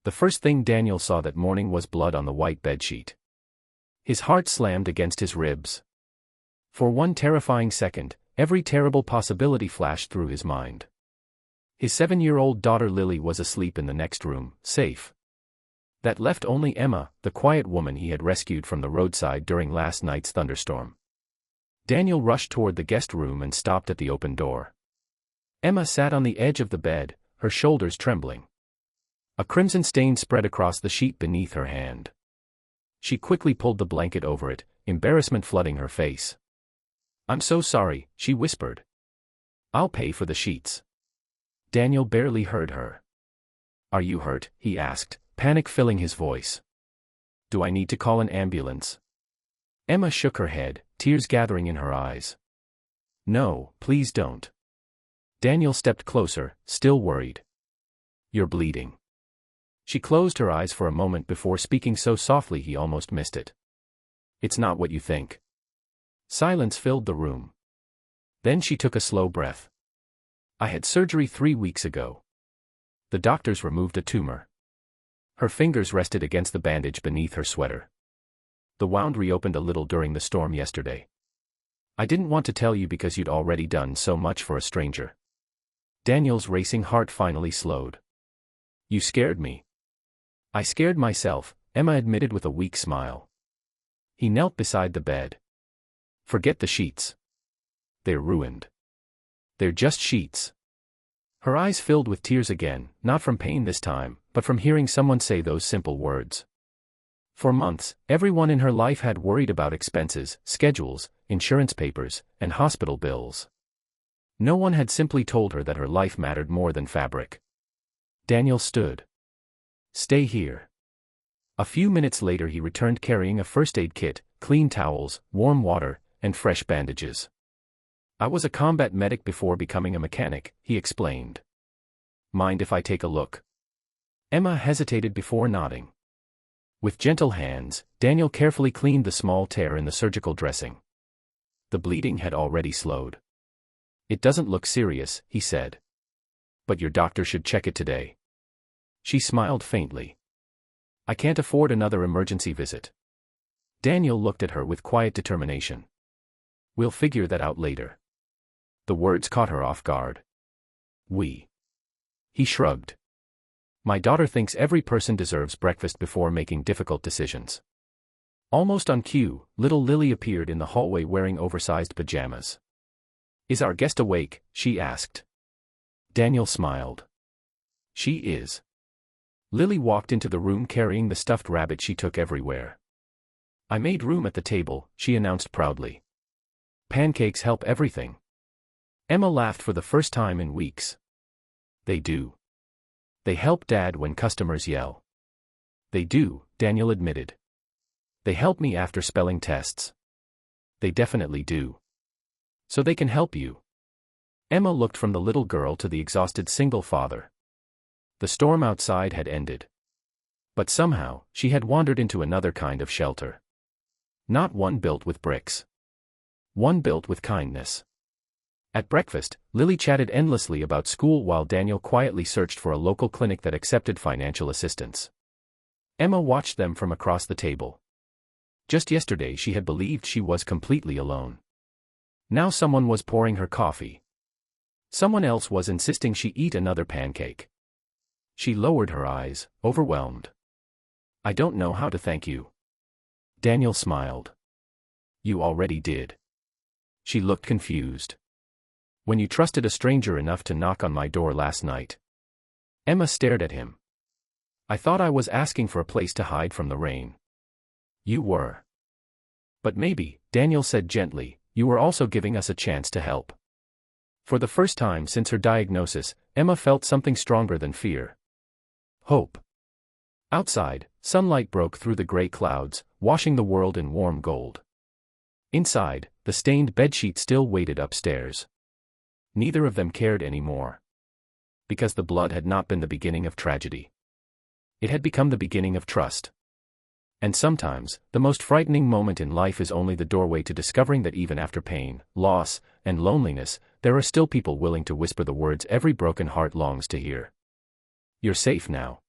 The first thing Daniel saw that morning was blood on the white bedsheet. His heart slammed against his ribs. For one terrifying second, every terrible possibility flashed through his mind. His 7-year-old daughter Lily was asleep in the next room, safe. That left only Emma, the quiet woman he had rescued from the roadside during last night's thunderstorm. Daniel rushed toward the guest room and stopped at the open door. Emma sat on the edge of the bed, her shoulders trembling. A crimson stain spread across the sheet beneath her hand. She quickly pulled the blanket over it, embarrassment flooding her face. "I'm so sorry," she whispered. "I'll pay for the sheets." Daniel barely heard her. "Are you hurt?" he asked, panic filling his voice. "Do I need to call an ambulance?" Emma shook her head, tears gathering in her eyes. "No, please don't." Daniel stepped closer, still worried. "You're bleeding." She closed her eyes for a moment before speaking so softly he almost missed it. "It's not what you think." Silence filled the room. Then she took a slow breath. "I had surgery 3 weeks ago. The doctors removed a tumor." Her fingers rested against the bandage beneath her sweater. "The wound reopened a little during the storm yesterday. I didn't want to tell you because you'd already done so much for a stranger." Daniel's racing heart finally slowed. "You scared me." "I scared myself," Emma admitted with a weak smile. He knelt beside the bed. "Forget the sheets. They're ruined. They're just sheets." Her eyes filled with tears again, not from pain this time, but from hearing someone say those simple words. For months, everyone in her life had worried about expenses, schedules, insurance papers, and hospital bills. No one had simply told her that her life mattered more than fabric. Daniel stood. "Stay here." A few minutes later he returned carrying a first aid kit, clean towels, warm water, and fresh bandages. "I was a combat medic before becoming a mechanic," he explained. "Mind if I take a look?" Emma hesitated before nodding. With gentle hands, Daniel carefully cleaned the small tear in the surgical dressing. The bleeding had already slowed. "It doesn't look serious," he said. "But your doctor should check it today." She smiled faintly. "I can't afford another emergency visit." Daniel looked at her with quiet determination. "We'll figure that out later." The words caught her off guard. "We." He shrugged. "My daughter thinks every person deserves breakfast before making difficult decisions." Almost on cue, little Lily appeared in the hallway wearing oversized pajamas. "Is our guest awake?" she asked. Daniel smiled. "She is." Lily walked into the room carrying the stuffed rabbit she took everywhere. "I made room at the table," she announced proudly. "Pancakes help everything." Emma laughed for the first time in weeks. "They do. They help Dad when customers yell." "They do," Daniel admitted. "They help me after spelling tests." "They definitely do." "So they can help you." Emma looked from the little girl to the exhausted single father. The storm outside had ended. But somehow, she had wandered into another kind of shelter. Not one built with bricks. One built with kindness. At breakfast, Lily chatted endlessly about school while Daniel quietly searched for a local clinic that accepted financial assistance. Emma watched them from across the table. Just yesterday she had believed she was completely alone. Now someone was pouring her coffee. Someone else was insisting she eat another pancake. She lowered her eyes, overwhelmed. "I don't know how to thank you." Daniel smiled. "You already did." She looked confused. "When you trusted a stranger enough to knock on my door last night." Emma stared at him. "I thought I was asking for a place to hide from the rain." "You were. But maybe," Daniel said gently, "you were also giving us a chance to help." For the first time since her diagnosis, Emma felt something stronger than fear. Hope. Outside, sunlight broke through the gray clouds, washing the world in warm gold. Inside, the stained bedsheet still waited upstairs. Neither of them cared anymore. Because the blood had not been the beginning of tragedy. It had become the beginning of trust. And sometimes, the most frightening moment in life is only the doorway to discovering that even after pain, loss, and loneliness, there are still people willing to whisper the words every broken heart longs to hear. "You're safe now."